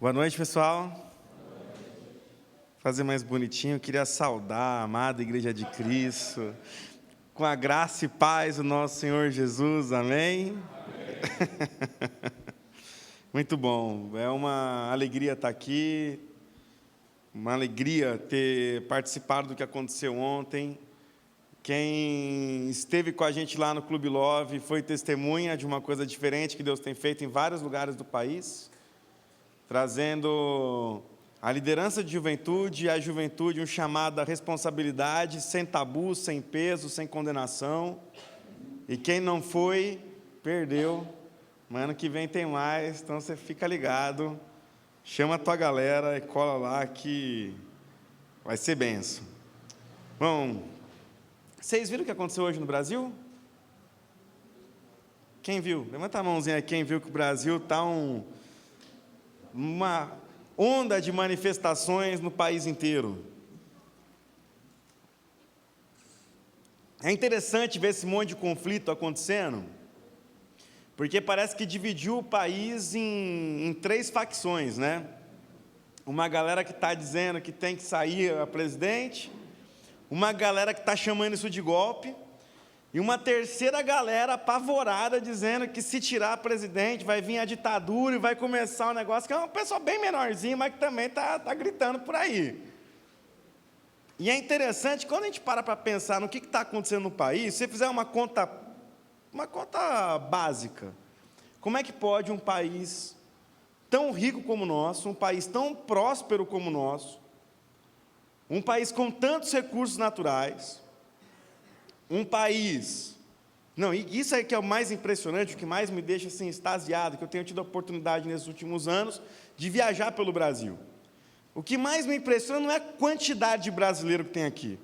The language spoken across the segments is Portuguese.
Boa noite, pessoal. Fazer mais bonitinho, eu queria saudar a amada Igreja de Cristo, com a graça e paz do nosso Senhor Jesus, amém? Muito bom, é uma alegria estar aqui, uma alegria ter participado do que aconteceu ontem. Quem esteve com a gente lá no Clube Love foi testemunha de uma coisa diferente que Deus tem feito em vários lugares do país, trazendo a liderança de juventude e a juventude um chamado à responsabilidade, sem tabu, sem peso, sem condenação. E quem não foi, perdeu. Mas ano que vem tem mais, então você fica ligado, chama a tua galera e cola lá que vai ser benção. Bom, vocês viram o que aconteceu hoje no Brasil? Quem viu? Levanta a mãozinha aí, quem viu que o Brasil está uma onda de manifestações no país inteiro. É interessante ver esse monte de conflito acontecendo, porque parece que dividiu o país em três facções, né? Uma galera que está dizendo que tem que sair a presidente, uma galera que está chamando isso de golpe, e uma terceira galera apavorada dizendo que se tirar a presidente vai vir a ditadura e vai começar um negócio que é uma pessoa bem menorzinha, mas que também está gritando por aí. E é interessante, quando a gente para pensar no que está acontecendo no país, se você fizer uma conta básica, como é que pode um país tão rico como o nosso, um país tão próspero como o nosso, um país com tantos recursos naturais, um país... Não, e isso aí que é o mais impressionante, o que mais me deixa assim, extasiado, que eu tenho tido a oportunidade nesses últimos anos de viajar pelo Brasil. O que mais me impressiona não é a quantidade de brasileiro que tem aqui,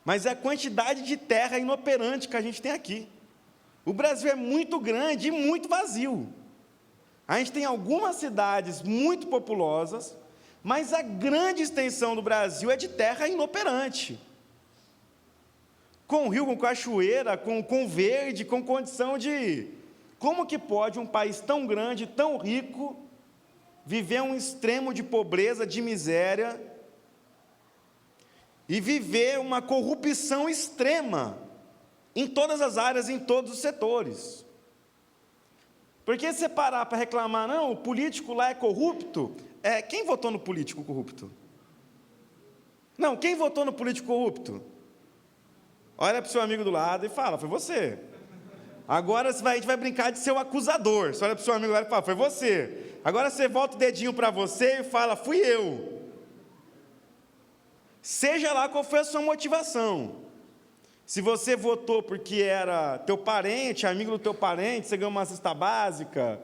mas é a quantidade de terra inoperante que a gente tem aqui. O Brasil é muito grande e muito vazio. A gente tem algumas cidades muito populosas, mas a grande extensão do Brasil é de terra inoperante. Com rio, com cachoeira, com verde, com condição de... Como que pode um país tão grande, tão rico, viver um extremo de pobreza, de miséria, e viver uma corrupção extrema em todas as áreas, em todos os setores? Porque se você parar para reclamar, não, o político lá é corrupto, quem votou no político corrupto? Não, quem votou no político corrupto? Olha para o seu amigo do lado e fala, foi você. Agora a gente vai brincar de ser o acusador. Você olha para o seu amigo do lado e fala, foi você. Agora você volta o dedinho para você e fala, fui eu. Seja lá qual foi a sua motivação. Se você votou porque era teu parente, amigo do teu parente, você ganhou uma cesta básica,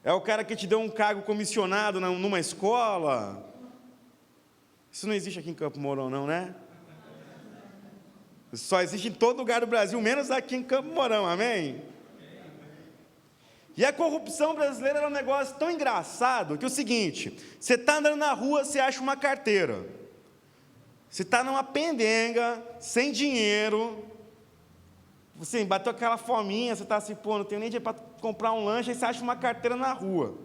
é o cara que te deu um cargo comissionado numa escola. Isso não existe aqui em Campo Mourão, não, né? Só existe em todo lugar do Brasil, menos aqui em Campo Mourão, amém? E a corrupção brasileira é um negócio tão engraçado que é o seguinte, você está andando na rua, você acha uma carteira, você está numa pendenga, sem dinheiro, você bateu aquela fominha, você está assim, pô, não tenho nem dinheiro para comprar um lanche, aí você acha uma carteira na rua,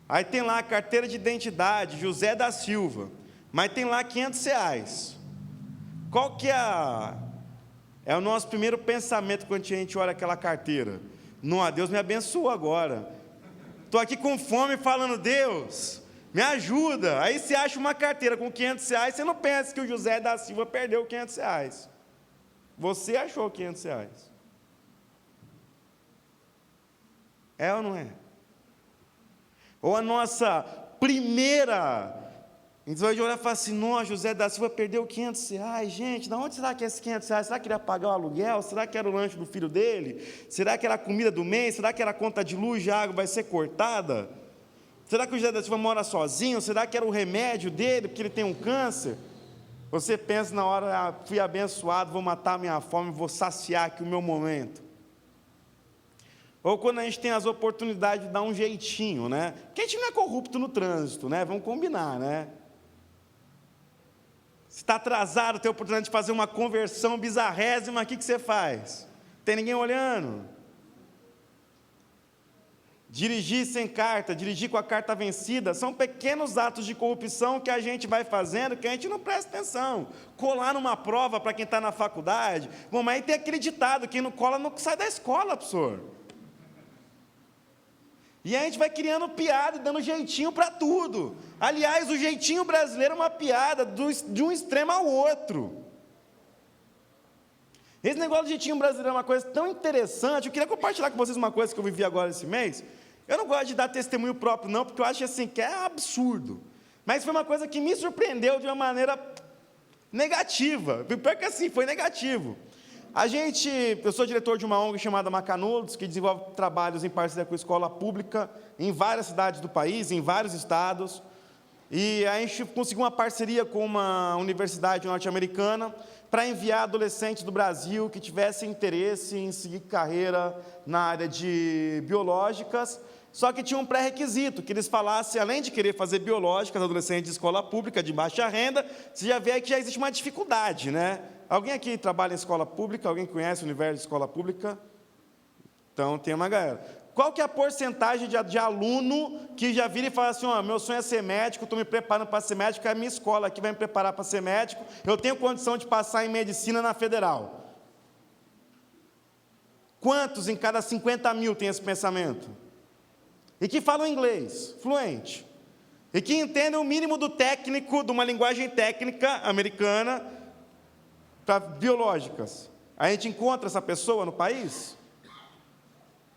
aí tem lá a carteira de identidade, José da Silva, mas tem lá R$500, qual que é o nosso primeiro pensamento quando a gente olha aquela carteira? Não, Deus me abençoou agora. Estou aqui com fome falando, Deus, me ajuda. Aí você acha uma carteira com R$500, você não pensa que o José da Silva perdeu R$500. Você achou R$500. É ou não é? Ou a nossa primeira... Então a gente olha e fala assim, nossa, José da Silva perdeu R$500, gente, de onde será que é esses R$500? Será que ele ia pagar o aluguel? Será que era o lanche do filho dele? Será que era a comida do mês? Será que era a conta de luz, de água vai ser cortada? Será que o José da Silva mora sozinho? Será que era o remédio dele, porque ele tem um câncer? Você pensa na hora, fui abençoado, vou matar a minha fome, vou saciar aqui o meu momento. Ou quando a gente tem as oportunidades de dar um jeitinho, né? Porque a gente não é corrupto no trânsito, né? Vamos combinar, né? Se está atrasado, tem a oportunidade de fazer uma conversão bizarrésima, o que você faz? Tem ninguém olhando? dirigir sem carta, dirigir com a carta vencida, são pequenos atos de corrupção que a gente vai fazendo, que a gente não presta atenção. Colar numa prova para quem está na faculdade, bom, mas aí tem aquele ditado, quem não cola não sai da escola, professor. E a gente vai criando piada e dando jeitinho para tudo. Aliás, o jeitinho brasileiro é uma piada de um extremo ao outro. Esse negócio de jeitinho brasileiro é uma coisa tão interessante. Eu queria compartilhar com vocês uma coisa que eu vivi agora esse mês. Eu não gosto de dar testemunho próprio, não, porque eu acho assim, que é absurdo. Mas foi uma coisa que me surpreendeu de uma maneira negativa. Pior que assim, foi negativo. Eu sou diretor de uma ONG chamada Macanudos, que desenvolve trabalhos em parceria com a escola pública em várias cidades do país, em vários estados. E a gente conseguiu uma parceria com uma universidade norte-americana para enviar adolescentes do Brasil que tivessem interesse em seguir carreira na área de biológicas, só que tinha um pré-requisito, que eles falassem, além de querer fazer biológicas, adolescentes de escola pública, de baixa renda, você já vê aí que já existe uma dificuldade, né? Alguém aqui trabalha em escola pública? Alguém conhece o universo de escola pública? Então, tem uma galera. Qual que é a porcentagem de aluno que já vira e fala assim, meu sonho é ser médico, estou me preparando para ser médico, é a minha escola aqui vai me preparar para ser médico, eu tenho condição de passar em medicina na federal. Quantos em cada 50 mil tem esse pensamento? E que falam inglês, fluente. E que entendem o mínimo do técnico, de uma linguagem técnica americana, para biológicas. A gente encontra essa pessoa no país?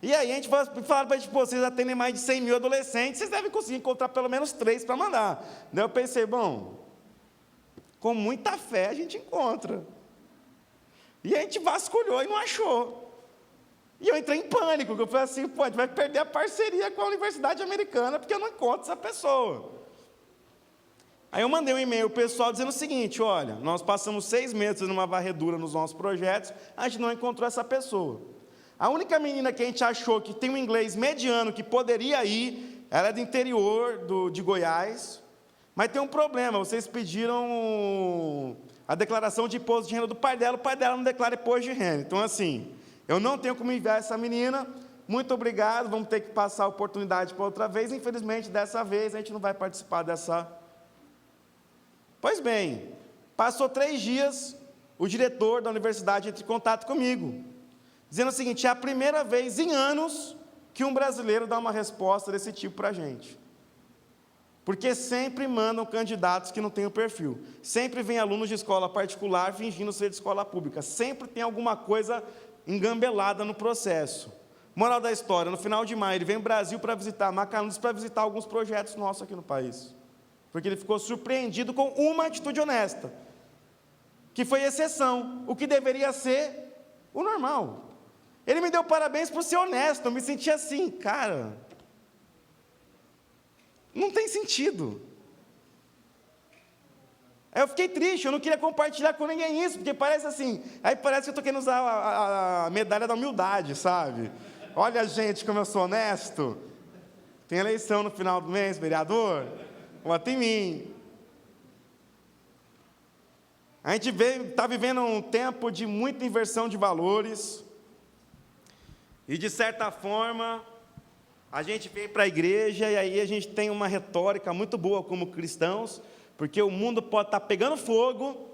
E aí a gente fala para eles, vocês atendem mais de 100 mil adolescentes, vocês devem conseguir encontrar pelo menos 3 para mandar. Daí eu pensei, com muita fé a gente encontra. E a gente vasculhou e não achou. E eu entrei em pânico, porque eu falei assim, a gente vai perder a parceria com a Universidade Americana, porque eu não encontro essa pessoa. Aí eu mandei um e-mail para o pessoal dizendo o seguinte, olha, nós passamos 6 meses fazendo uma varredura nos nossos projetos, a gente não encontrou essa pessoa. A única menina que a gente achou que tem um inglês mediano, que poderia ir, ela é do interior de Goiás, mas tem um problema, vocês pediram a declaração de imposto de renda do pai dela, o pai dela não declara imposto de renda. Então, assim, eu não tenho como enviar essa menina, muito obrigado, vamos ter que passar a oportunidade para outra vez, infelizmente, dessa vez, a gente não vai participar dessa. Pois bem, passou 3 dias, o diretor da universidade entra em contato comigo, dizendo o seguinte, é a primeira vez em anos que um brasileiro dá uma resposta desse tipo para a gente. Porque sempre mandam candidatos que não têm o perfil. Sempre vem alunos de escola particular fingindo ser de escola pública. Sempre tem alguma coisa engambelada no processo. Moral da história, no final de maio, ele vem ao Brasil para visitar Macanudos, para visitar alguns projetos nossos aqui no país. Porque ele ficou surpreendido com uma atitude honesta, que foi exceção, o que deveria ser o normal. Ele me deu parabéns por ser honesto, eu me senti assim, cara, não tem sentido. Aí eu fiquei triste, eu não queria compartilhar com ninguém isso, porque parece assim, aí parece que eu estou querendo usar a medalha da humildade, sabe? Olha, gente, como eu sou honesto. Tem eleição no final do mês, vereador, vota em mim. A gente está vivendo um tempo de muita inversão de valores, e, de certa forma, a gente vem para a igreja e aí a gente tem uma retórica muito boa como cristãos, porque o mundo pode estar pegando fogo,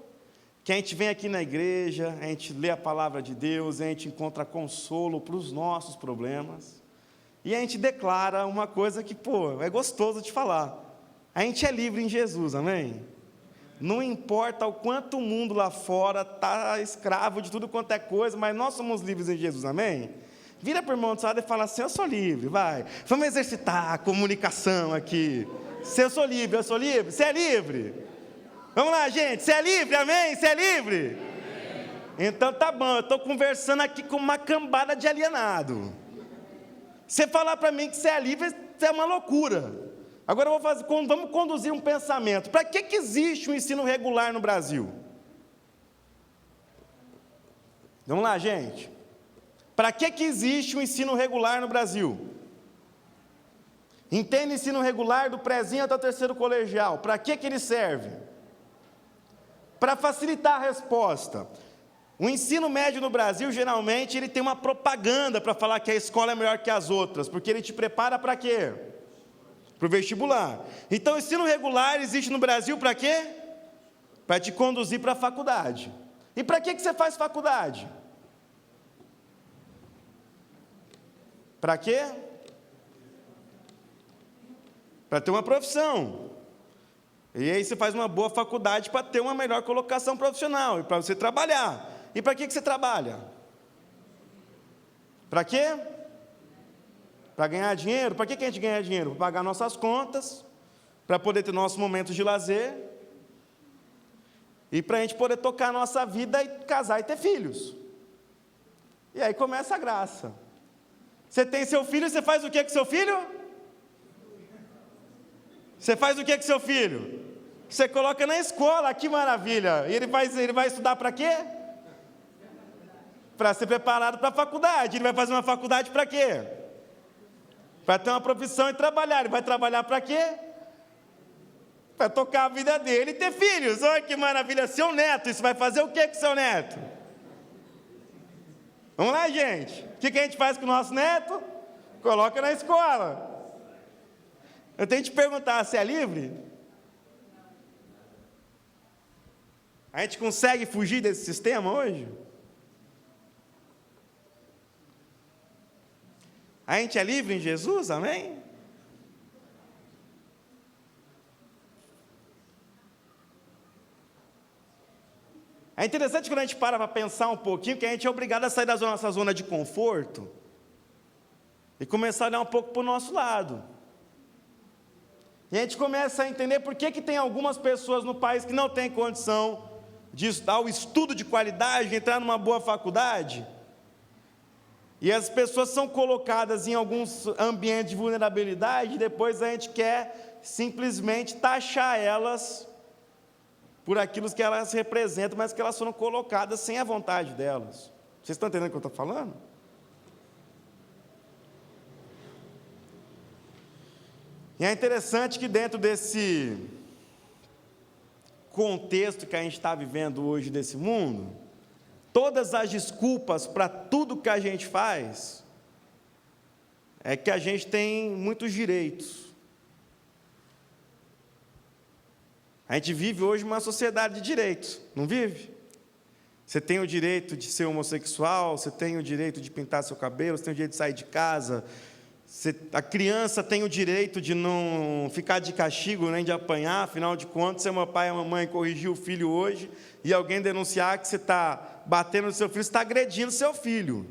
que a gente vem aqui na igreja, a gente lê a palavra de Deus, a gente encontra consolo para os nossos problemas, e a gente declara uma coisa que, é gostoso de falar, a gente é livre em Jesus, amém? Não importa o quanto o mundo lá fora está escravo de tudo quanto é coisa, mas nós somos livres em Jesus, amém? Vira para o irmão do lado e fala assim, eu sou livre, vai. Vamos exercitar a comunicação aqui. Se eu sou livre, você é livre? Vamos lá, gente, você é livre, amém? Você é livre? Amém. Então tá bom, eu estou conversando aqui com uma cambada de alienado. Você falar para mim que você é livre, isso é uma loucura. Agora vamos conduzir um pensamento. Para que existe um ensino regular no Brasil? Vamos lá, gente. Para que existe um ensino regular no Brasil? Entende ensino regular do prézinho até o 3º colegial. Para que ele serve? Para facilitar a resposta. O ensino médio no Brasil, geralmente, ele tem uma propaganda para falar que a escola é melhor que as outras, porque ele te prepara para quê? Para o vestibular. Então, o ensino regular existe no Brasil para quê? Para te conduzir para a faculdade. E para que você faz faculdade? Para quê? Para ter uma profissão. E aí você faz uma boa faculdade para ter uma melhor colocação profissional e para você trabalhar. E para que você trabalha? Para quê? Para ganhar dinheiro? Para que a gente ganha dinheiro? Para pagar nossas contas, para poder ter nossos momentos de lazer e para a gente poder tocar a nossa vida e casar e ter filhos. E aí começa a graça. Você tem seu filho, você faz o que com seu filho? Você faz o que com seu filho? Você coloca na escola, que maravilha. E ele vai estudar para quê? Para ser preparado para a faculdade. Ele vai fazer uma faculdade para quê? Para ter uma profissão e trabalhar. Ele vai trabalhar para quê? Para tocar a vida dele e ter filhos. Olha que maravilha. Seu neto, isso vai fazer o que com seu neto? Vamos lá, gente. O que a gente faz com o nosso neto? Coloca na escola. Eu tenho que te perguntar, você é livre? A gente consegue fugir desse sistema hoje? A gente é livre em Jesus, amém? É interessante quando a gente para pensar um pouquinho, que a gente é obrigado a sair da nossa zona de conforto e começar a olhar um pouco para o nosso lado. E a gente começa a entender por que tem algumas pessoas no país que não têm condição de dar o estudo de qualidade, de entrar numa boa faculdade. E as pessoas são colocadas em alguns ambientes de vulnerabilidade, e depois a gente quer simplesmente taxar elas por aquilo que elas representam, mas que elas foram colocadas sem a vontade delas. Vocês estão entendendo o que eu estou falando? E é interessante que dentro desse contexto que a gente está vivendo hoje desse mundo, todas as desculpas para tudo que a gente faz é que a gente tem muitos direitos. A gente vive hoje uma sociedade de direitos, não vive? Você tem o direito de ser homossexual, você tem o direito de pintar seu cabelo, você tem o direito de sair de casa, a criança tem o direito de não ficar de castigo, nem de apanhar. Afinal de contas, se meu pai e a mamãe corrigir o filho hoje e alguém denunciar que você está batendo no seu filho, você está agredindo seu filho.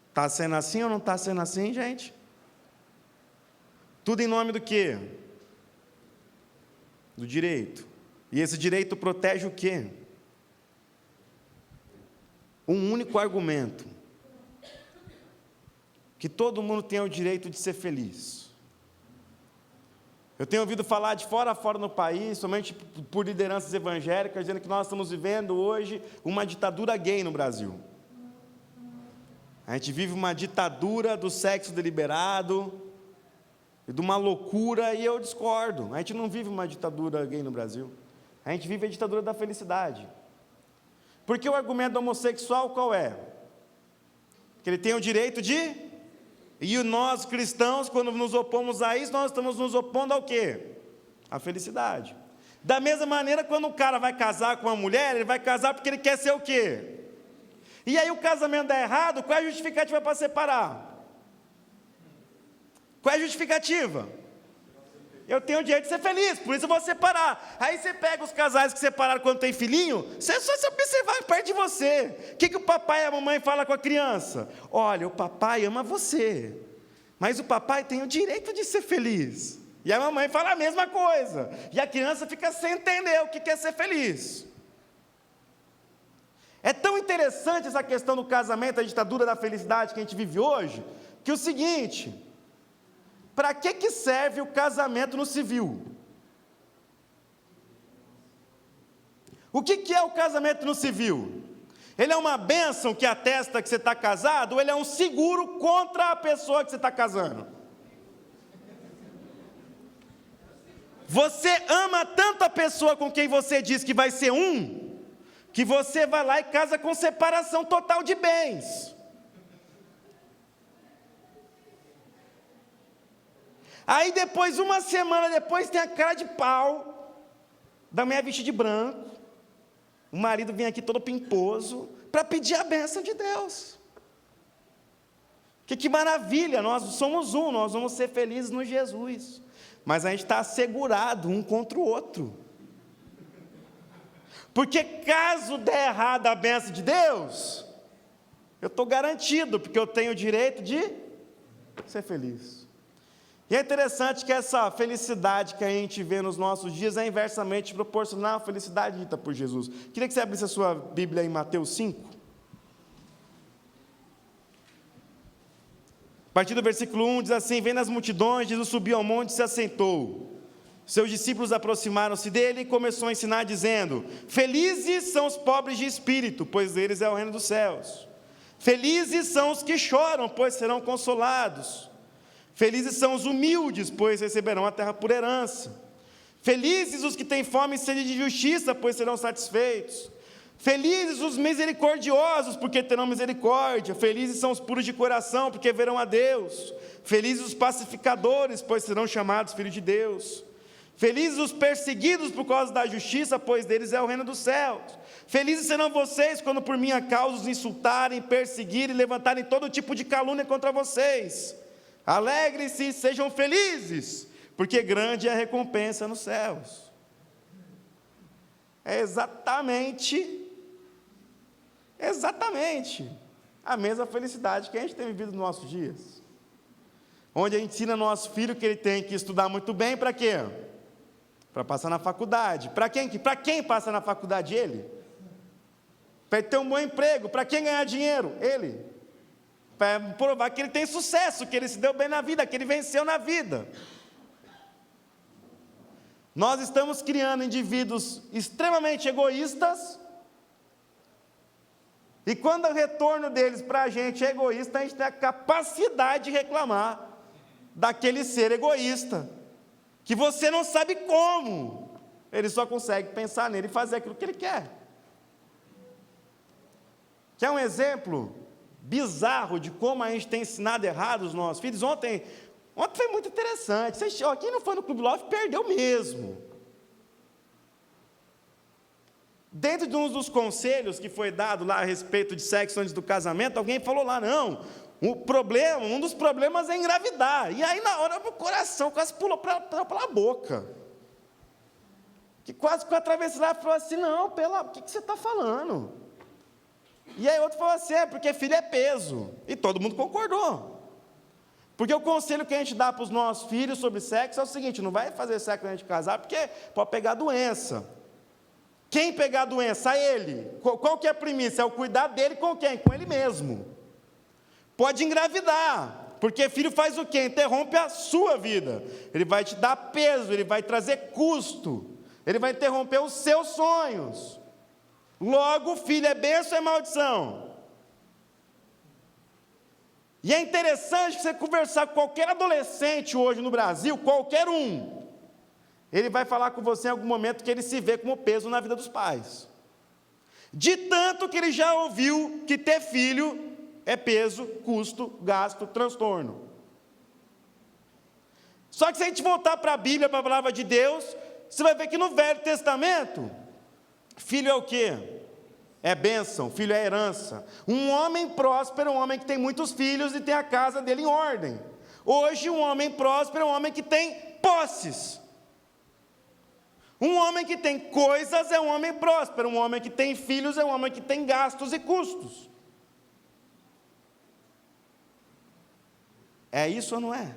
Está sendo assim ou não está sendo assim, gente? Tudo em nome do quê? Do direito. E esse direito protege o quê? Um único argumento: que todo mundo tem o direito de ser feliz. Eu tenho ouvido falar de fora a fora no país, somente por lideranças evangélicas, dizendo que nós estamos vivendo hoje uma ditadura gay no Brasil. A gente vive uma ditadura do sexo deliberado, e de uma loucura, e eu discordo. A gente não vive uma ditadura gay no Brasil. A gente vive a ditadura da felicidade. Porque o argumento do homossexual qual é? Que ele tem o direito de... E nós cristãos, quando nos opomos a isso, nós estamos nos opondo ao quê? À felicidade. Da mesma maneira, quando o cara vai casar com uma mulher, ele vai casar porque ele quer ser o quê? E aí o casamento dá errado, qual é a justificativa para separar? Qual é a justificativa? Eu tenho o direito de ser feliz, por isso eu vou separar. Aí você pega os casais que separaram quando tem filhinho, você é só se observar perto de você. O que o papai e a mamãe falam com a criança? Olha, o papai ama você, mas o papai tem o direito de ser feliz. E a mamãe fala a mesma coisa. E a criança fica sem entender o que é ser feliz. É tão interessante essa questão do casamento, a ditadura da felicidade que a gente vive hoje, que o seguinte... Para que serve o casamento no civil? O que é o casamento no civil? Ele é uma bênção que atesta que você está casado, ou ele é um seguro contra a pessoa que você está casando? Você ama tanto a pessoa com quem você diz que vai ser um, que você vai lá e casa com separação total de bens. Aí depois, uma semana depois, tem a cara de pau da mulher vestida de branco, o marido vem aqui todo pimposo, para pedir a bênção de Deus. Que maravilha, nós somos um, nós vamos ser felizes no Jesus, mas a gente está assegurado um contra o outro, porque caso der errado a bênção de Deus, eu estou garantido, porque eu tenho o direito de ser feliz. E é interessante que essa felicidade que a gente vê nos nossos dias é inversamente proporcional à felicidade dita por Jesus. Queria que você abrisse a sua Bíblia em Mateus 5. A partir do versículo 1 diz assim: vendo as multidões, Jesus subiu ao monte e se assentou. Seus discípulos aproximaram-se dele e começou a ensinar, dizendo: felizes são os pobres de espírito, pois deles é o reino dos céus. Felizes são os que choram, pois serão consolados. Felizes são os humildes, pois receberão a terra por herança. Felizes os que têm fome e sede de justiça, pois serão satisfeitos. Felizes os misericordiosos, porque terão misericórdia. Felizes são os puros de coração, porque verão a Deus. Felizes os pacificadores, pois serão chamados filhos de Deus. Felizes os perseguidos por causa da justiça, pois deles é o reino dos céus. Felizes serão vocês quando por minha causa os insultarem, perseguirem e levantarem todo tipo de calúnia contra vocês. Alegrem-se e sejam felizes, porque grande é a recompensa nos céus. É exatamente a mesma felicidade que a gente tem vivido nos nossos dias. Onde a gente ensina nosso filho que ele tem que estudar muito bem, para quê? Para passar na faculdade. Para quem passa na faculdade? Ele. Para ele ter um bom emprego. Para quem ganhar dinheiro? Ele. Para provar que ele tem sucesso, que ele se deu bem na vida, que ele venceu na vida. Nós estamos criando indivíduos extremamente egoístas, e quando o retorno deles para a gente é egoísta, a gente tem a capacidade de reclamar daquele ser egoísta, que você não sabe como, ele só consegue pensar nele e fazer aquilo que ele quer. Quer um exemplo bizarro de como a gente tem ensinado errado os nossos filhos? Ontem foi muito interessante. Quem não foi no Clube Love perdeu mesmo. Dentro de um dos conselhos que foi dado lá a respeito de sexo antes do casamento, alguém falou lá: não, um dos problemas é engravidar. E aí na hora o coração quase pulou pela boca, que quase ficou atravessado e falou assim: não, o que você está falando? E aí outro falou assim: porque filho é peso. E todo mundo concordou. Porque o conselho que a gente dá para os nossos filhos sobre sexo é o seguinte: não vai fazer sexo antes de casar, porque pode pegar doença. Quem pegar a doença? Ele. Qual que é a premissa? É o cuidar dele com quem? Com ele mesmo. Pode engravidar, porque filho faz o quê? Interrompe a sua vida. Ele vai te dar peso, ele vai trazer custo, ele vai interromper os seus sonhos. Logo, filho é bênção ou é maldição? E é interessante que você conversar com qualquer adolescente hoje no Brasil, qualquer um, ele vai falar com você em algum momento que ele se vê como peso na vida dos pais. De tanto que ele já ouviu que ter filho é peso, custo, gasto, transtorno. Só que se a gente voltar para a Bíblia, para a palavra de Deus, você vai ver que no Velho Testamento, filho é o quê? É bênção, filho é herança. Um homem próspero é um homem que tem muitos filhos e tem a casa dele em ordem. Hoje, um homem próspero é um homem que tem posses. Um homem que tem coisas é um homem próspero. Um homem que tem filhos é um homem que tem gastos e custos. É isso ou não é?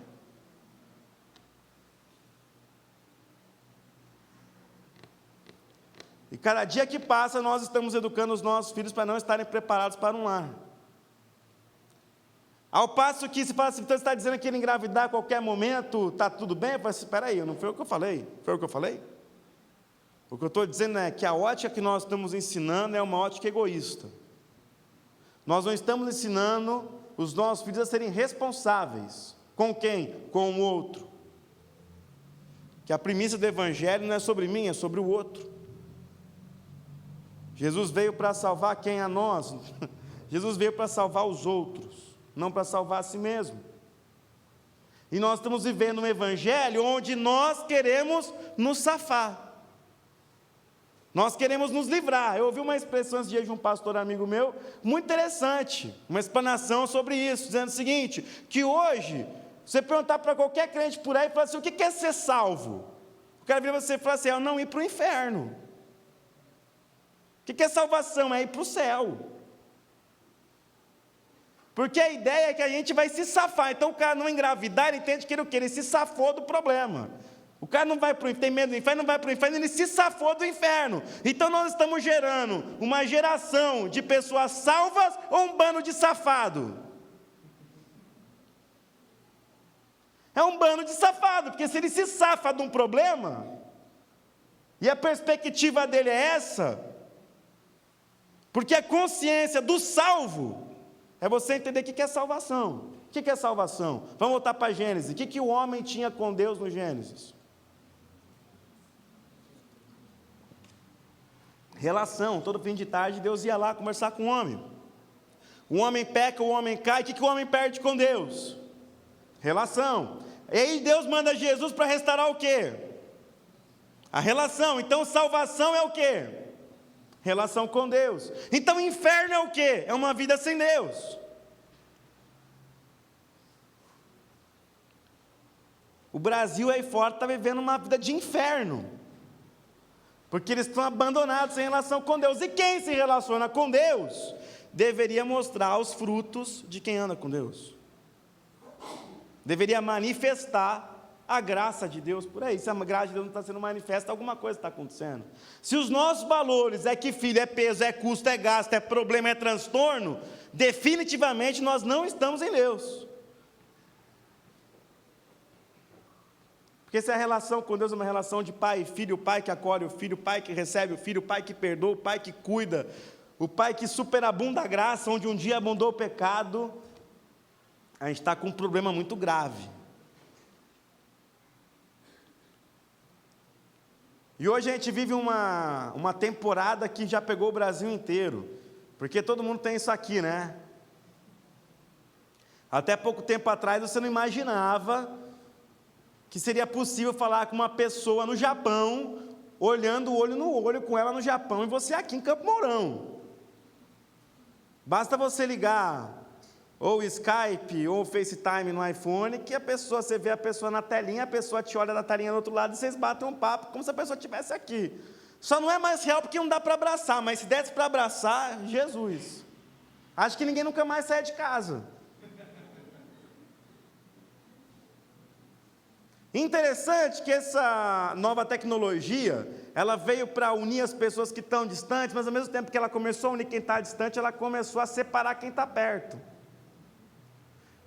E cada dia que passa, nós estamos educando os nossos filhos para não estarem preparados para um lar. Ao passo que se fala assim: então você está dizendo que ele engravidar a qualquer momento, está tudo bem? Eu falo assim: espera aí, não foi o que eu falei. Foi o que eu falei? O que eu estou dizendo é que a ótica que nós estamos ensinando é uma ótica egoísta. Nós não estamos ensinando os nossos filhos a serem responsáveis. Com quem? Com o outro. Que a premissa do Evangelho não é sobre mim, é sobre o outro. Jesus veio para salvar quem? A nós. Jesus veio para salvar os outros, não para salvar a si mesmo. E nós estamos vivendo um evangelho onde nós queremos nos safar. Nós queremos nos livrar. Eu ouvi uma expressão esse dia de um pastor amigo meu, muito interessante, uma explanação sobre isso, dizendo o seguinte, que hoje, você perguntar para qualquer crente por aí, falar assim, o que é ser salvo? O cara vira você e fala assim, não ir para o inferno. O que é salvação? É ir para o céu. Porque a ideia é que a gente vai se safar. Então o cara não engravidar, ele entende que ele, ele se safou do problema. O cara não vai para o inferno, tem medo do inferno, não vai para o inferno, ele se safou do inferno. Então nós estamos gerando uma geração de pessoas salvas ou um bando de safado? É um bando de safado, porque se ele se safa de um problema, e a perspectiva dele é essa, porque a consciência do salvo é você entender o que é salvação. O que é salvação? Vamos voltar para Gênesis. O que o homem tinha com Deus no Gênesis? Relação. Todo fim de tarde Deus ia lá conversar com o homem. O homem peca, o homem cai. O que o homem perde com Deus? Relação. E aí Deus manda Jesus para restaurar o quê? A relação. Então salvação é o quê? Relação com Deus. Então inferno é o quê? É uma vida sem Deus. O Brasil aí fora está vivendo uma vida de inferno. Porque eles estão abandonados sem relação com Deus. E quem se relaciona com Deus deveria mostrar os frutos de quem anda com Deus. Deveria manifestar a graça de Deus por aí. Se a graça de Deus não está sendo manifesta, alguma coisa está acontecendo. Se os nossos valores é que filho é peso, é custo, é gasto, é problema, é transtorno, definitivamente nós não estamos em Deus. Porque se a relação com Deus é uma relação de pai e filho, o pai que acolhe o filho, o pai que recebe o filho, o pai que perdoa, o pai que cuida, o pai que superabunda a graça, onde um dia abundou o pecado, a gente está com um problema muito grave. E hoje a gente vive uma temporada que já pegou o Brasil inteiro, porque todo mundo tem isso aqui, né? Até pouco tempo atrás você não imaginava que seria possível falar com uma pessoa no Japão, olhando olho no olho com ela no Japão, e você aqui em Campo Mourão. Basta você ligar ou Skype, ou FaceTime no iPhone, que você vê a pessoa na telinha, a pessoa te olha na telinha do outro lado, e vocês batem um papo, como se a pessoa estivesse aqui. Só não é mais real porque não dá para abraçar, mas se desse para abraçar, Jesus. Acho que ninguém nunca mais sai de casa. Interessante que essa nova tecnologia, ela veio para unir as pessoas que estão distantes, mas ao mesmo tempo que ela começou a unir quem está distante, ela começou a separar quem está perto.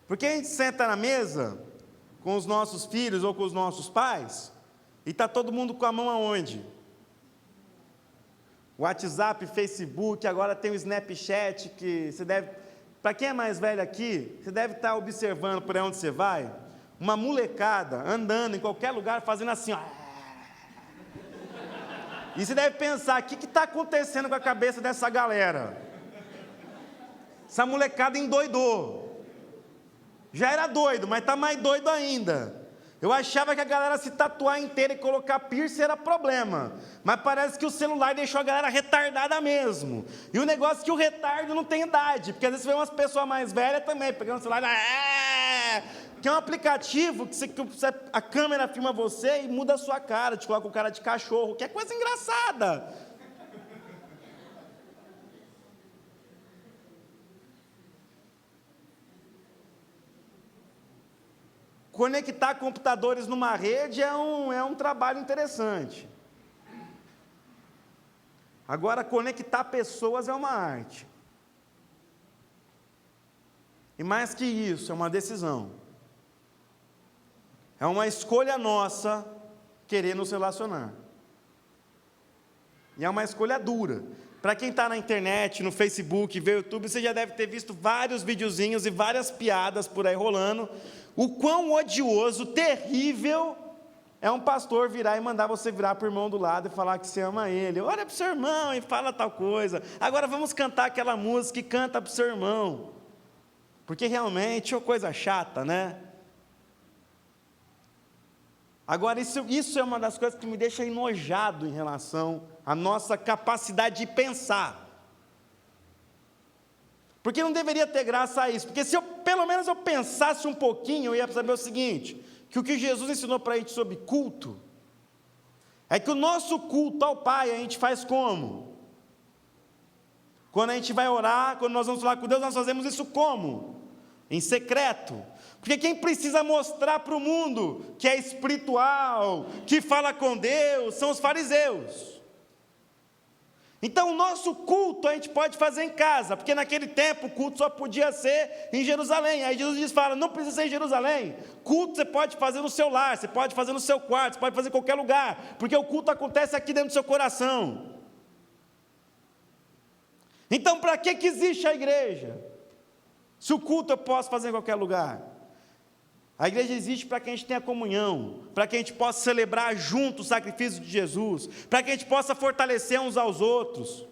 Porque a gente senta na mesa com os nossos filhos ou com os nossos pais, e está todo mundo com a mão aonde? WhatsApp, Facebook, agora tem o Snapchat, que você deve... Para quem é mais velho aqui, você deve estar observando por aí onde você vai, uma molecada andando em qualquer lugar, fazendo assim, ó. E você deve pensar, o que está acontecendo com a cabeça dessa galera? Essa molecada endoidou. Já era doido, mas está mais doido ainda. Eu achava que a galera se tatuar inteira e colocar piercing era problema. Mas parece que o celular deixou a galera retardada mesmo. E o negócio é que o retardo não tem idade. Porque às vezes você vê umas pessoas mais velhas também, pegando o celular... que é um aplicativo que a câmera filma você e muda a sua cara, te coloca o cara de cachorro, que é coisa engraçada. Conectar computadores numa rede é um trabalho interessante. Agora, conectar pessoas é uma arte. E mais que isso, é uma decisão. É uma escolha nossa querer nos relacionar. E é uma escolha dura. Para quem está na internet, no Facebook, vê o YouTube, você já deve ter visto vários videozinhos e várias piadas por aí rolando. O quão odioso, terrível é um pastor virar e mandar você virar para o irmão do lado e falar que você ama ele. Olha para o seu irmão e fala tal coisa. Agora vamos cantar aquela música e canta para o seu irmão. Porque realmente é uma coisa chata, né? Agora, isso é uma das coisas que me deixa enojado em relação à nossa capacidade de pensar. Porque não deveria ter graça a isso. Porque se pelo menos eu pensasse um pouquinho, eu ia saber o seguinte, que o que Jesus ensinou para a gente sobre culto, é que o nosso culto ao Pai, a gente faz como? Quando a gente vai orar, quando nós vamos falar com Deus, nós fazemos isso como? Em secreto. Porque quem precisa mostrar para o mundo que é espiritual, que fala com Deus, são os fariseus. Então o nosso culto a gente pode fazer em casa, porque naquele tempo o culto só podia ser em Jerusalém. Aí Jesus fala, não precisa ser em Jerusalém, culto você pode fazer no seu lar, você pode fazer no seu quarto, você pode fazer em qualquer lugar, porque o culto acontece aqui dentro do seu coração. Então para que existe a igreja? Se o culto eu posso fazer em qualquer lugar. A igreja existe para que a gente tenha comunhão, para que a gente possa celebrar junto o sacrifício de Jesus, para que a gente possa fortalecer uns aos outros,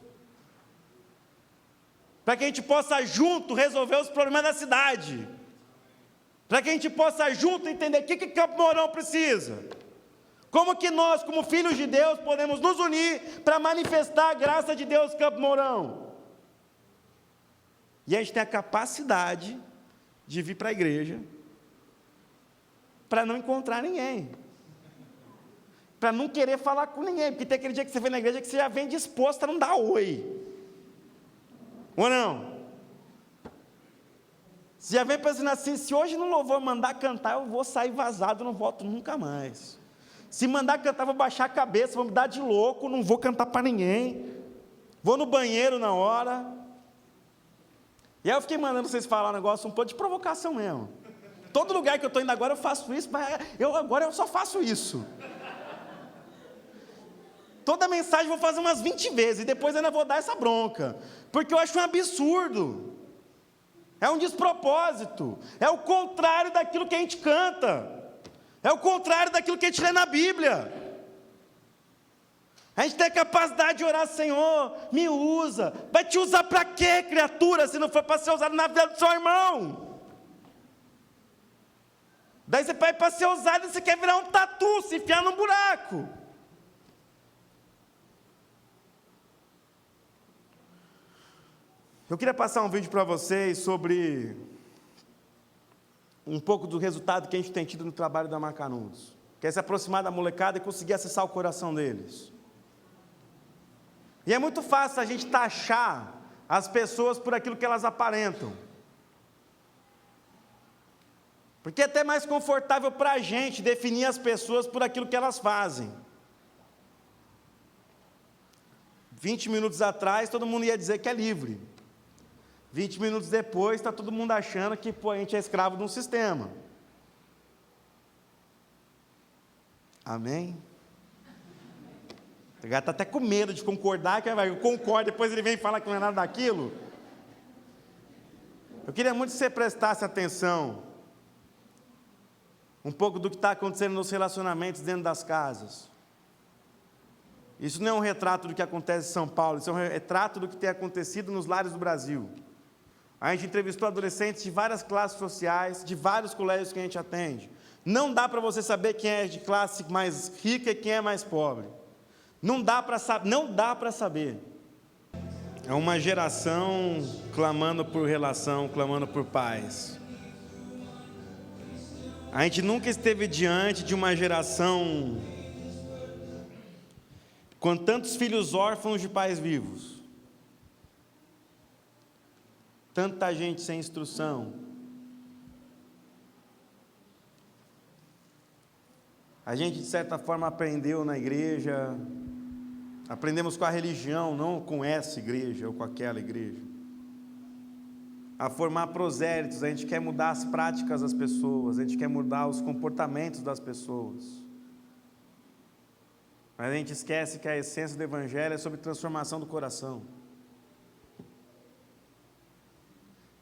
para que a gente possa junto resolver os problemas da cidade, para que a gente possa junto entender o que Campo Mourão precisa, como que nós, como filhos de Deus, podemos nos unir para manifestar a graça de Deus em Campo Mourão. E a gente tem a capacidade de vir para a igreja, para não encontrar ninguém, para não querer falar com ninguém, porque tem aquele dia que você vem na igreja que você já vem disposto a não dar oi, ou não? Você já vem pensando assim, se hoje no louvor mandar cantar, eu vou sair vazado, não volto nunca mais. Se mandar cantar, vou baixar a cabeça, vou me dar de louco, não vou cantar para ninguém, vou no banheiro na hora. E aí eu fiquei mandando vocês falar um negócio um pouco de provocação mesmo. Todo lugar que eu estou indo agora eu faço isso, mas agora eu só faço isso. Toda mensagem eu vou fazer umas 20 vezes, e depois ainda vou dar essa bronca, porque eu acho um absurdo, é um despropósito, é o contrário daquilo que a gente canta, é o contrário daquilo que a gente lê na Bíblia. A gente tem a capacidade de orar, Senhor, me usa. Vai te usar para quê, criatura, se não for para ser usado na vida do seu irmão? Daí você vai para ser usado e você quer virar um tatu, se enfiar num buraco. Eu queria passar um vídeo para vocês sobre um pouco do resultado que a gente tem tido no trabalho da Macanudos, que é se aproximar da molecada e conseguir acessar o coração deles. E é muito fácil a gente taxar as pessoas por aquilo que elas aparentam. Porque é até mais confortável para a gente definir as pessoas por aquilo que elas fazem. 20 minutos atrás, todo mundo ia dizer que é livre. 20 minutos depois, está todo mundo achando que a gente é escravo de um sistema. Amém? O gato está até com medo de concordar, que eu concordo, depois ele vem e fala que não é nada daquilo. Eu queria muito que você prestasse atenção um pouco do que está acontecendo nos relacionamentos dentro das casas. Isso não é um retrato do que acontece em São Paulo, isso é um retrato do que tem acontecido nos lares do Brasil. A gente entrevistou adolescentes de várias classes sociais, de vários colégios que a gente atende. Não dá para você saber quem é de classe mais rica e quem é mais pobre. Não dá para saber. É uma geração clamando por relação, clamando por paz. A gente nunca esteve diante de uma geração com tantos filhos órfãos de pais vivos. Tanta gente sem instrução. A gente, de certa forma, aprendeu na igreja, aprendemos com a religião, não com essa igreja ou com aquela igreja, a formar prosélitos. A gente quer mudar as práticas das pessoas, a gente quer mudar os comportamentos das pessoas. Mas a gente esquece que a essência do Evangelho é sobre transformação do coração.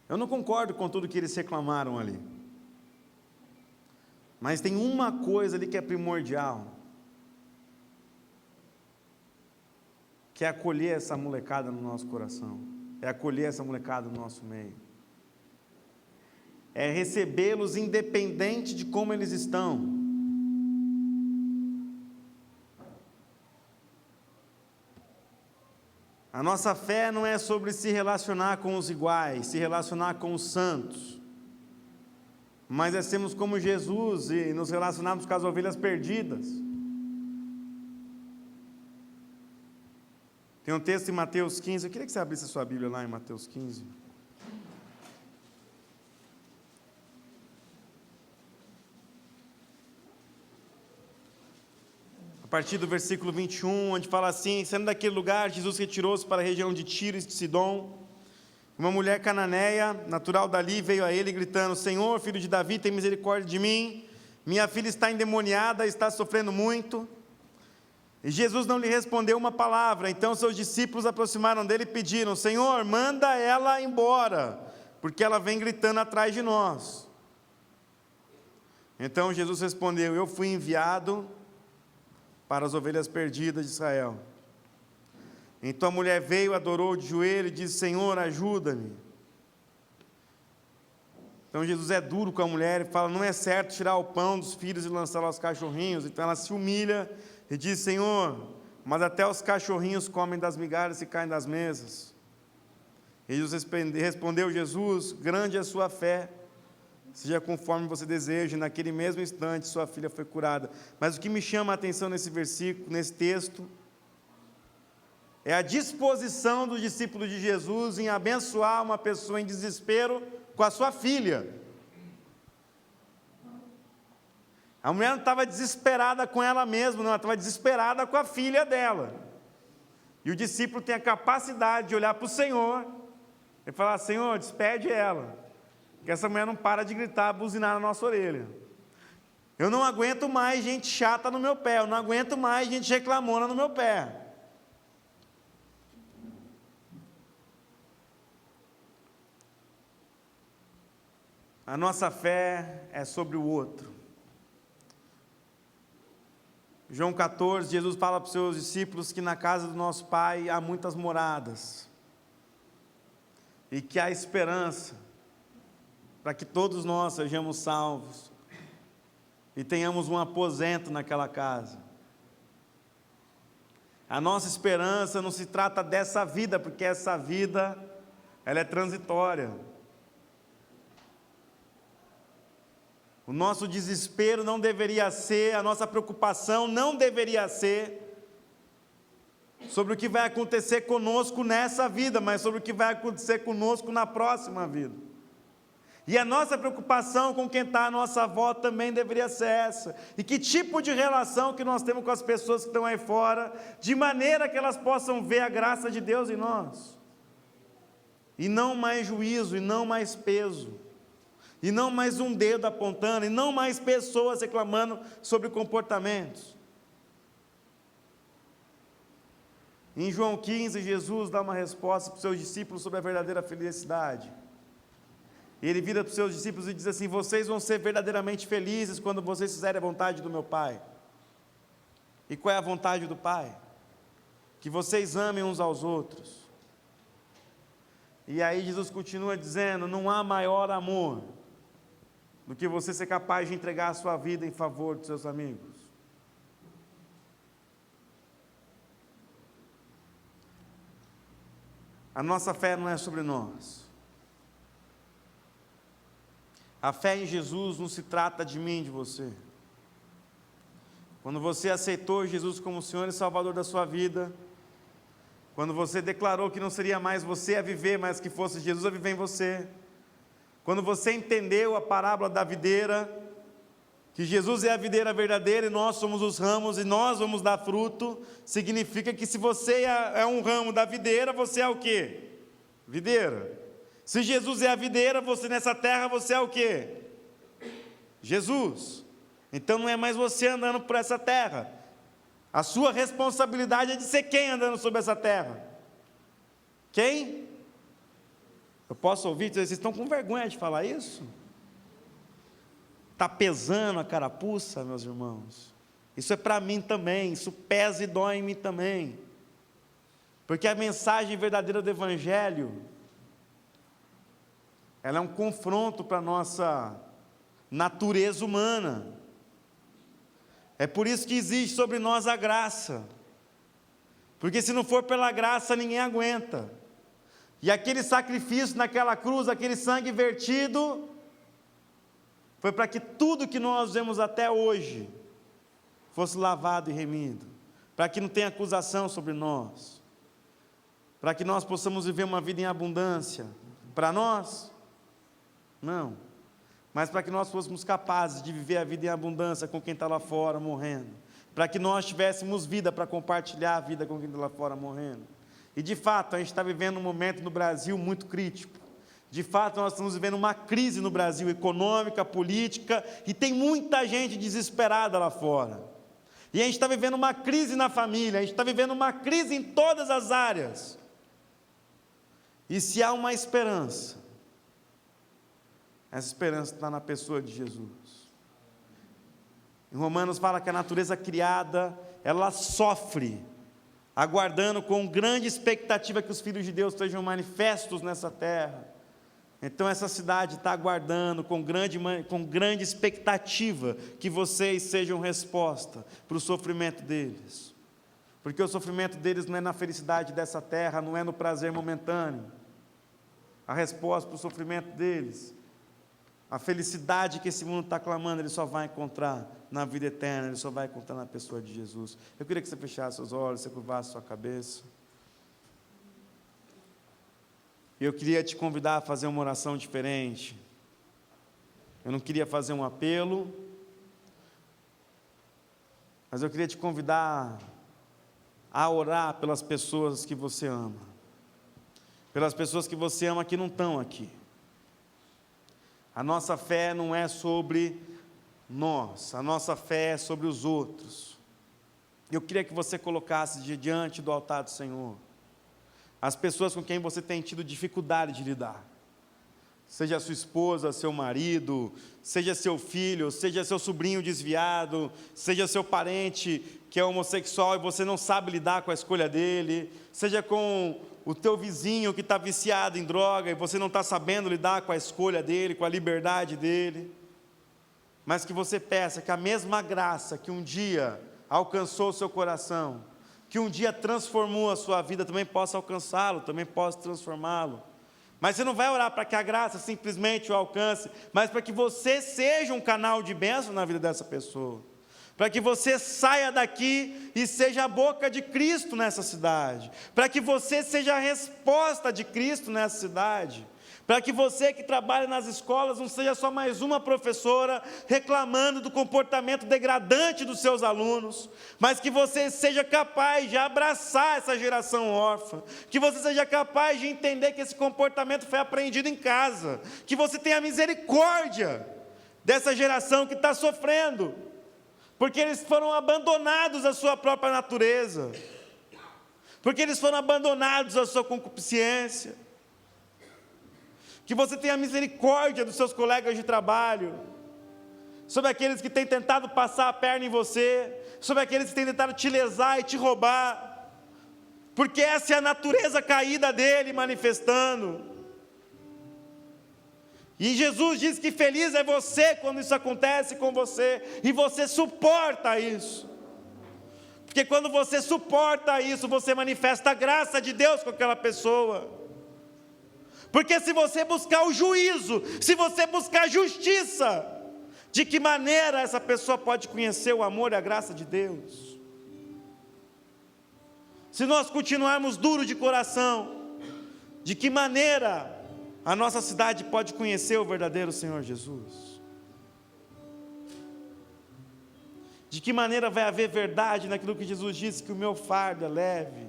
Eu não concordo com tudo que eles reclamaram ali. Mas tem uma coisa ali que é primordial, que é acolher essa molecada no nosso coração, é acolher essa molecada no nosso meio, é recebê-los independente de como eles estão. A nossa fé não é sobre se relacionar com os iguais, se relacionar com os santos, mas é sermos como Jesus e nos relacionarmos com as ovelhas perdidas. Tem um texto em Mateus 15, eu queria que você abrisse a sua Bíblia lá em Mateus 15. A partir do versículo 21, onde fala assim: saindo daquele lugar, Jesus retirou-se para a região de Tiro e de Sidom. Uma mulher cananeia, natural dali, veio a ele gritando: Senhor, filho de Davi, tem misericórdia de mim, minha filha está endemoniada, está sofrendo muito. E Jesus não lhe respondeu uma palavra. Então seus discípulos aproximaram dele e pediram: Senhor, manda ela embora, porque ela vem gritando atrás de nós. Então Jesus respondeu: eu fui enviado para as ovelhas perdidas de Israel. Então a mulher veio, adorou de joelho e disse: Senhor, ajuda-me. Então Jesus é duro com a mulher e fala: não é certo tirar o pão dos filhos e lançá-lo aos cachorrinhos. Então ela se humilha e diz: Senhor, mas até os cachorrinhos comem das migalhas e caem das mesas. E Jesus respondeu: Jesus, grande é a sua fé, seja conforme você deseja. E naquele mesmo instante sua filha foi curada. Mas o que me chama a atenção nesse versículo, nesse texto, é a disposição dos discípulos de Jesus em abençoar uma pessoa em desespero com a sua filha. A mulher não estava desesperada com ela mesma, não, ela estava desesperada com a filha dela. E o discípulo tem a capacidade de olhar para o Senhor e falar: Senhor, despede ela, que essa mulher não para de gritar, buzinar na nossa orelha. Eu não aguento mais gente chata no meu pé, eu não aguento mais gente reclamona no meu pé. A nossa fé é sobre o outro. João 14, Jesus fala para os seus discípulos que na casa do nosso Pai há muitas moradas, e que há esperança para que todos nós sejamos salvos e tenhamos um aposento naquela casa. A nossa esperança não se trata dessa vida, porque essa vida, ela é transitória. O nosso desespero não deveria ser, a nossa preocupação não deveria ser sobre o que vai acontecer conosco nessa vida, mas sobre o que vai acontecer conosco na próxima vida. E a nossa preocupação com quem está à nossa volta também deveria ser essa. E que tipo de relação que nós temos com as pessoas que estão aí fora, de maneira que elas possam ver a graça de Deus em nós. E não mais juízo, e não mais peso. E não mais um dedo apontando, e não mais pessoas reclamando sobre comportamentos. Em João 15, Jesus dá uma resposta para os seus discípulos sobre a verdadeira felicidade. Ele vira para os seus discípulos e diz assim: vocês vão ser verdadeiramente felizes quando vocês fizerem a vontade do meu Pai. E qual é a vontade do Pai? Que vocês amem uns aos outros. E aí Jesus continua dizendo: não há maior amor do que você ser capaz de entregar a sua vida em favor dos seus amigos. A nossa fé não é sobre nós. A fé em Jesus não se trata de mim, de você. Quando você aceitou Jesus como Senhor e Salvador da sua vida, quando você declarou que não seria mais você a viver, mas que fosse Jesus a viver em você, quando você entendeu a parábola da videira, que Jesus é a videira verdadeira e nós somos os ramos e nós vamos dar fruto, significa que se você é um ramo da videira, você é o quê? Videira. Se Jesus é a videira, você nessa terra, você é o quê? Jesus. Então não é mais você andando por essa terra. A sua responsabilidade é de ser quem andando sobre essa terra? Quem? Eu posso ouvir, vocês estão com vergonha de falar isso? Está pesando a carapuça, meus irmãos? Isso é para mim também, isso pesa e dói em mim também. Porque a mensagem verdadeira do Evangelho, ela é um confronto para a nossa natureza humana. É por isso que existe sobre nós a graça. Porque se não for pela graça, ninguém aguenta. E aquele sacrifício naquela cruz, aquele sangue vertido, foi para que tudo que nós vemos até hoje fosse lavado e remido. Para que não tenha acusação sobre nós. Para que nós possamos viver uma vida em abundância. Para nós? Não. Mas para que nós fôssemos capazes de viver a vida em abundância com quem está lá fora morrendo. Para que nós tivéssemos vida para compartilhar a vida com quem está lá fora morrendo. E de fato, a gente está vivendo um momento no Brasil muito crítico. De fato, nós estamos vivendo uma crise no Brasil, econômica, política, e tem muita gente desesperada lá fora. E a gente está vivendo uma crise na família, a gente está vivendo uma crise em todas as áreas. E se há uma esperança, essa esperança está na pessoa de Jesus. Em Romanos fala que a natureza criada, ela sofre, aguardando com grande expectativa que os filhos de Deus sejam manifestos nessa terra. Então essa cidade está aguardando com grande expectativa que vocês sejam resposta para o sofrimento deles. Porque o sofrimento deles não é na felicidade dessa terra, não é no prazer momentâneo. A resposta para o sofrimento deles, a felicidade que esse mundo está clamando, ele só vai encontrar na vida eterna, ele só vai encontrar na pessoa de Jesus. Eu queria que você fechasse seus olhos, você curvasse sua cabeça. E eu queria te convidar a fazer uma oração diferente. Eu não queria fazer um apelo, mas eu queria te convidar a orar pelas pessoas que você ama. Pelas pessoas que você ama que não estão aqui. A nossa fé não é sobre nós, a nossa fé é sobre os outros. Eu queria que você colocasse diante do altar do Senhor as pessoas com quem você tem tido dificuldade de lidar. Seja sua esposa, seu marido, seja seu filho, seja seu sobrinho desviado, seja seu parente que é homossexual e você não sabe lidar com a escolha dele, seja com o teu vizinho que está viciado em droga e você não está sabendo lidar com a escolha dele, com a liberdade dele, mas que você peça que a mesma graça que um dia alcançou o seu coração, que um dia transformou a sua vida, também possa alcançá-lo, também possa transformá-lo. Mas você não vai orar para que a graça simplesmente o alcance, mas para que você seja um canal de bênção na vida dessa pessoa. Para que você saia daqui e seja a boca de Cristo nessa cidade. Para que você seja a resposta de Cristo nessa cidade. Para que você que trabalha nas escolas não seja só mais uma professora reclamando do comportamento degradante dos seus alunos, mas que você seja capaz de abraçar essa geração órfã, que você seja capaz de entender que esse comportamento foi aprendido em casa, que você tenha misericórdia dessa geração que está sofrendo, porque eles foram abandonados à sua própria natureza, porque eles foram abandonados à sua concupiscência. Que você tenha misericórdia dos seus colegas de trabalho, sobre aqueles que têm tentado passar a perna em você, sobre aqueles que têm tentado te lesar e te roubar, porque essa é a natureza caída dele manifestando. E Jesus diz que feliz é você quando isso acontece com você, e você suporta isso, porque quando você suporta isso, você manifesta a graça de Deus com aquela pessoa. Porque se você buscar o juízo, se você buscar a justiça, de que maneira essa pessoa pode conhecer o amor e a graça de Deus? Se nós continuarmos duros de coração, de que maneira a nossa cidade pode conhecer o verdadeiro Senhor Jesus? De que maneira vai haver verdade naquilo que Jesus disse, que o meu fardo é leve,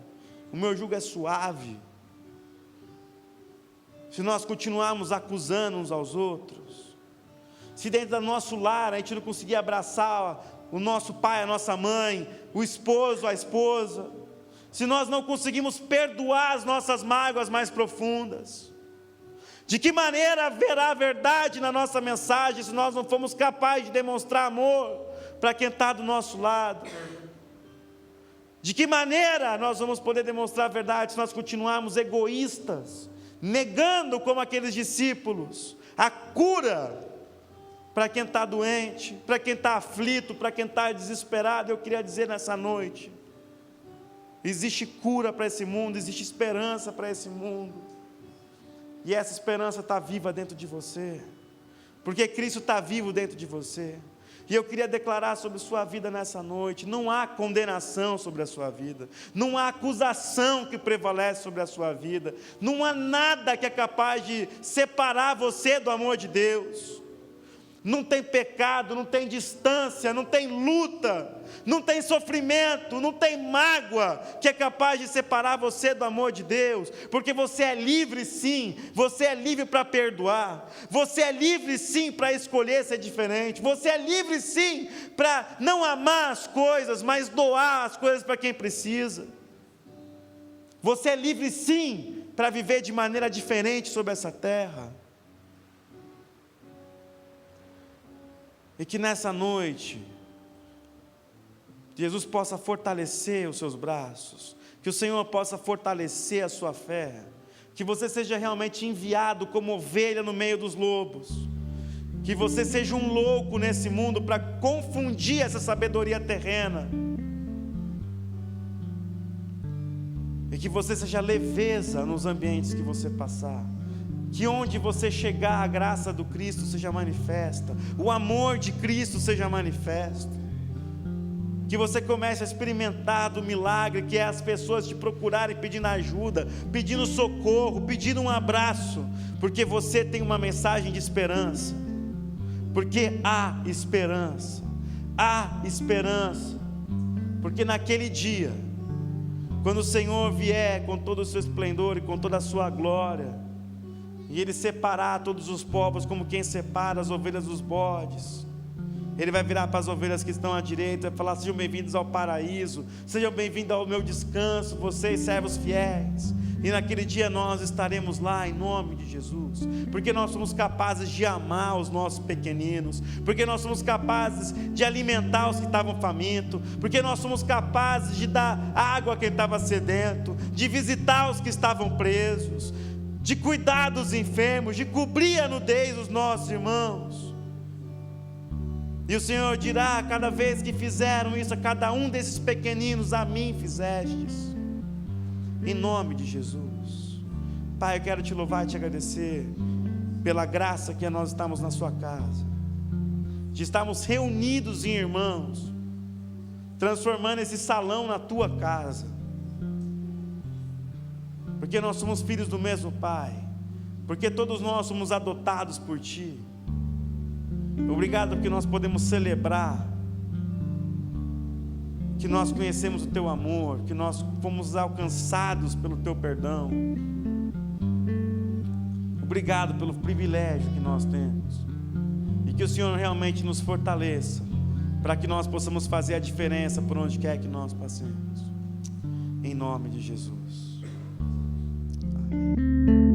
o meu jugo é suave? Se nós continuarmos acusando uns aos outros, se dentro do nosso lar a gente não conseguir abraçar o nosso pai, a nossa mãe, o esposo, a esposa, se nós não conseguimos perdoar as nossas mágoas mais profundas, De que maneira haverá verdade na nossa mensagem se nós não formos capazes de demonstrar amor para quem está do nosso lado? De que maneira nós vamos poder demonstrar a verdade se nós continuarmos egoístas, negando como aqueles discípulos a cura para quem está doente, para quem está aflito, para quem está desesperado? Eu queria dizer nessa noite, existe cura para esse mundo, existe esperança para esse mundo, e essa esperança está viva dentro de você, porque Cristo está vivo dentro de você. E eu queria declarar sobre sua vida nessa noite: não há condenação sobre a sua vida, não há acusação que prevalece sobre a sua vida, não há nada que é capaz de separar você do amor de Deus. Não tem pecado, não tem distância, não tem luta, não tem sofrimento, não tem mágoa que é capaz de separar você do amor de Deus, porque você é livre sim, você é livre para perdoar, você é livre sim para escolher ser diferente, você é livre sim para não amar as coisas, mas doar as coisas para quem precisa, você é livre sim para viver de maneira diferente sobre essa terra. E que nessa noite, Jesus possa fortalecer os seus braços, que o Senhor possa fortalecer a sua fé, que você seja realmente enviado como ovelha no meio dos lobos, que você seja um louco nesse mundo para confundir essa sabedoria terrena, e que você seja leveza nos ambientes que você passar. Que onde você chegar, a graça do Cristo seja manifesta, o amor de Cristo seja manifesto, que você comece a experimentar do milagre, que é as pessoas te procurarem pedindo ajuda, pedindo socorro, pedindo um abraço, porque você tem uma mensagem de esperança, porque há esperança, porque naquele dia, quando o Senhor vier com todo o seu esplendor e com toda a sua glória, e Ele separar todos os povos como quem separa as ovelhas dos bodes, Ele vai virar para as ovelhas que estão à direita e vai falar: sejam bem-vindos ao paraíso, sejam bem-vindos ao meu descanso, vocês servos fiéis. E naquele dia nós estaremos lá em nome de Jesus, porque nós somos capazes de amar os nossos pequeninos, porque nós somos capazes de alimentar os que estavam famintos, porque nós somos capazes de dar água a quem estava sedento, de visitar os que estavam presos, de cuidar dos enfermos, de cobrir a nudez dos nossos irmãos. E o Senhor dirá: cada vez que fizeram isso a cada um desses pequeninos, a mim fizestes. Em nome de Jesus. Pai, eu quero te louvar e te agradecer pela graça que nós estamos na sua casa, de estarmos reunidos em irmãos, transformando esse salão na tua casa, porque nós somos filhos do mesmo Pai, porque todos nós somos adotados por Ti. Obrigado porque nós podemos celebrar que nós conhecemos o Teu amor, que nós fomos alcançados pelo Teu perdão. Obrigado pelo privilégio que nós temos, e que o Senhor realmente nos fortaleça, para que nós possamos fazer a diferença por onde quer que nós passemos, em nome de Jesus. Amém.